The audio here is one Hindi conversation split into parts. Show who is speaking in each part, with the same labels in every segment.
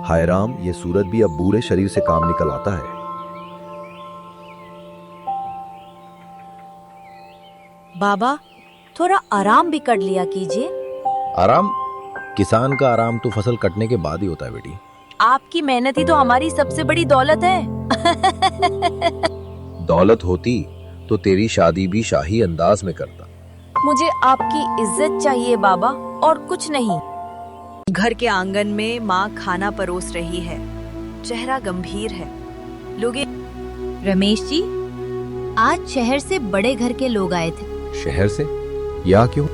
Speaker 1: हाय राम, ये सूरज भी अब पूरे शरीर से काम निकल आता है।
Speaker 2: बाबा, थोड़ा आराम भी कर लिया कीजिए।
Speaker 3: आराम? किसान का आराम तो फसल कटने के बाद ही होता है बेटी।
Speaker 2: आपकी मेहनत ही तो हमारी सबसे बड़ी दौलत है।
Speaker 3: दौलत होती तो तेरी शादी भी शाही अंदाज में करता।
Speaker 2: मुझे आपकी इज्जत चाहिए बाबा, और कुछ नहीं। घर के आंगन में माँ खाना परोस रही है। चेहरा गंभीर है। लोग
Speaker 4: रमेश जी, आज शहर से बड़े घर के लोग आए थे।
Speaker 3: शहर से? या क्यों?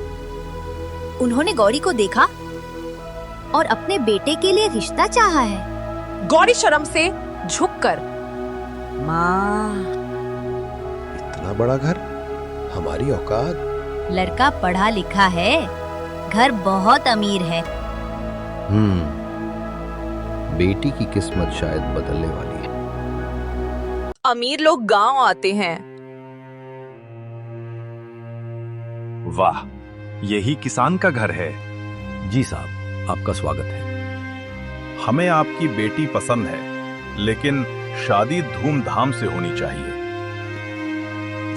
Speaker 4: उन्होंने गौरी को देखा और अपने बेटे के लिए रिश्ता चाहा है।
Speaker 2: गौरी शर्म से झुककर, माँ।
Speaker 3: इतना बड़ा घर? हमारी औकात?
Speaker 4: लड़का पढ़ा लिखा है, घर बहुत अमीर है।
Speaker 3: बेटी की किस्मत शायद बदलने वाली है।
Speaker 2: अमीर लोग गांव आते हैं।
Speaker 5: वाह, यही किसान का घर है।
Speaker 3: जी साहब, आपका स्वागत है।
Speaker 5: हमें आपकी बेटी पसंद है, लेकिन शादी धूमधाम से होनी चाहिए।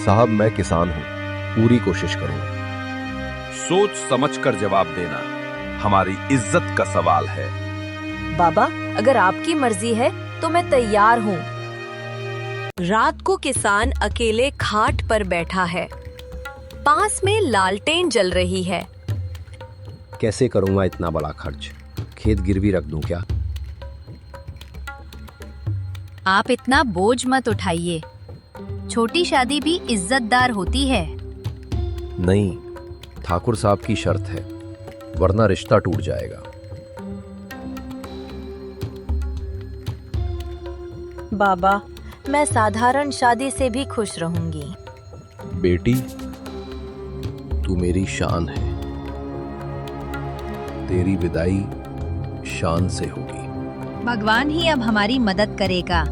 Speaker 3: साहब, मैं किसान हूँ, पूरी कोशिश करूंगा।
Speaker 5: सोच समझकर जवाब देना हमारी इज्जत का सवाल है।
Speaker 2: बाबा, अगर आपकी मर्जी है तो मैं तैयार हूँ। रात को किसान अकेले खाट पर बैठा है। पास में लालटेन जल रही है।
Speaker 3: कैसे करूंगा इतना बड़ा खर्च? खेत गिरवी रख दूं क्या?
Speaker 4: आप इतना बोझ मत उठाइए। छोटी शादी भी इज्जतदार होती है।
Speaker 3: नहीं, ठाकुर साहब की शर्त है, वरना रिश्ता टूट जाएगा।
Speaker 2: बाबा, मैं साधारण शादी से भी खुश रहूंगी।
Speaker 3: बेटी, तू मेरी शान है। तेरी विदाई शान से होगी।
Speaker 4: भगवान ही अब हमारी मदद करेगा।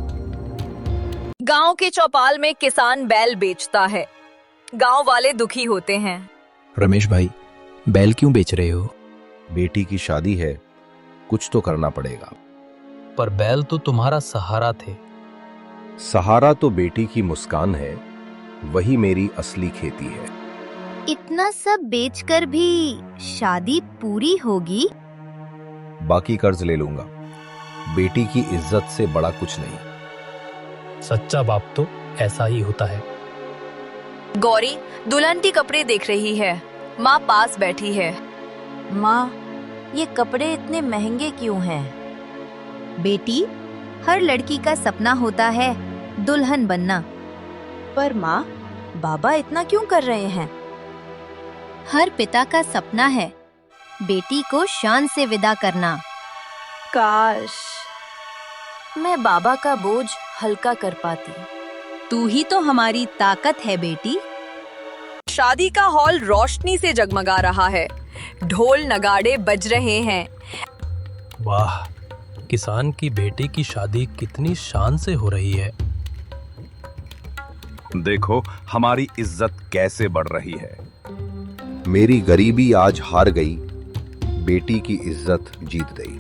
Speaker 2: गांव के चौपाल में किसान बैल बेचता है। गांव वाले दुखी होते हैं।
Speaker 6: रमेश भाई, बैल क्यों बेच रहे हो?
Speaker 3: बेटी की शादी है, कुछ तो करना पड़ेगा।
Speaker 6: पर बैल तो तुम्हारा सहारा थे।
Speaker 3: सहारा तो बेटी की मुस्कान है, वही मेरी असली खेती है।
Speaker 4: इतना सब बेचकर भी शादी पूरी होगी?
Speaker 3: बाकी कर्ज ले लूंगा। बेटी की इज्जत से बड़ा कुछ नहीं।
Speaker 6: सच्चा बाप तो ऐसा ही होता है।
Speaker 2: गौरी दुल्हन के कपड़े देख रही है। माँ पास बैठी है। माँ, ये कपड़े इतने महंगे क्यों हैं?
Speaker 4: बेटी, हर लड़की का सपना होता है दुल्हन बनना।
Speaker 2: पर माँ, बाबा इतना क्यों कर रहे हैं?
Speaker 4: हर पिता का सपना है बेटी को शान से विदा करना।
Speaker 2: काश मैं बाबा का बोझ हल्का कर पाती।
Speaker 4: तू ही तो हमारी ताकत है बेटी।
Speaker 2: शादी का हॉल रोशनी से जगमगा रहा है। ढोल नगाड़े बज रहे हैं।
Speaker 6: वाह, किसान की बेटी की शादी कितनी शान से हो रही है।
Speaker 5: देखो हमारी इज्जत कैसे बढ़ रही है।
Speaker 3: मेरी गरीबी आज हार गई, बेटी की इज्जत जीत गई।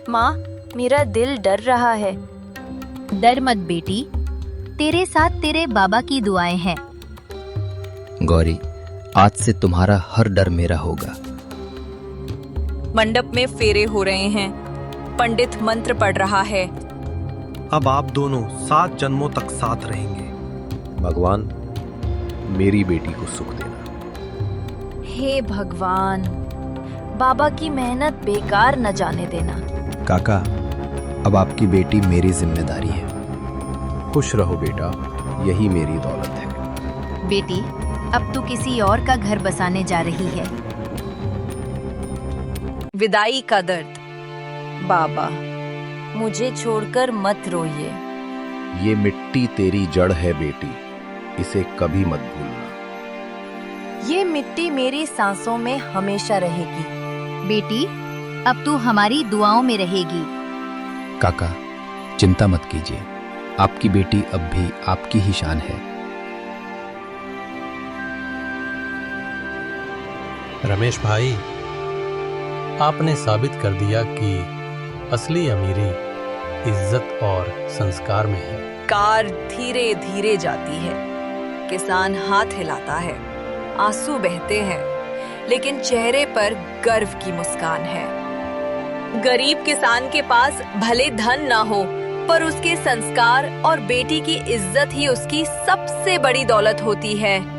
Speaker 2: माँ, मेरा दिल डर रहा है।
Speaker 4: डर मत बेटी, तेरे साथ तेरे बाबा की दुआएं हैं।
Speaker 6: गौरी, आज से तुम्हारा हर डर मेरा होगा।
Speaker 2: मंडप में फेरे हो रहे हैं। पंडित मंत्र पढ़ रहा है।
Speaker 7: अब आप दोनों 7 जन्मों तक साथ रहेंगे।
Speaker 3: भगवान, मेरी बेटी को सुख देना।
Speaker 2: हे भगवान, बाबा की मेहनत बेकार न जाने देना।
Speaker 6: काका, अब आपकी बेटी मेरी जिम्मेदारी है।
Speaker 3: खुश रहो बेटा, यही मेरी दौलत है।
Speaker 4: बेटी, अब तू किसी और का घर बसाने जा रही है।
Speaker 2: विदाई का दर्द। बाबा, मुझे छोड़कर मत रोइए।
Speaker 3: ये मिट्टी तेरी जड़ है बेटी, इसे कभी मत भूलना।
Speaker 2: ये मिट्टी मेरी सांसों में हमेशा रहेगी।
Speaker 4: बेटी, अब तू हमारी दुआओं में रहेगी।
Speaker 6: काका, चिंता मत कीजिए, आपकी बेटी अब भी आपकी ही शान है।
Speaker 8: रमेश भाई, आपने साबित कर दिया कि असली अमीरी इज्जत और संस्कार में है।
Speaker 2: कार धीरे धीरे जाती है। किसान हाथ हिलाता है, आंसू बहते हैं, लेकिन चेहरे पर गर्व की मुस्कान है। गरीब किसान के पास भले धन ना हो, पर उसके संस्कार और बेटी की इज्जत ही उसकी सबसे बड़ी दौलत होती है।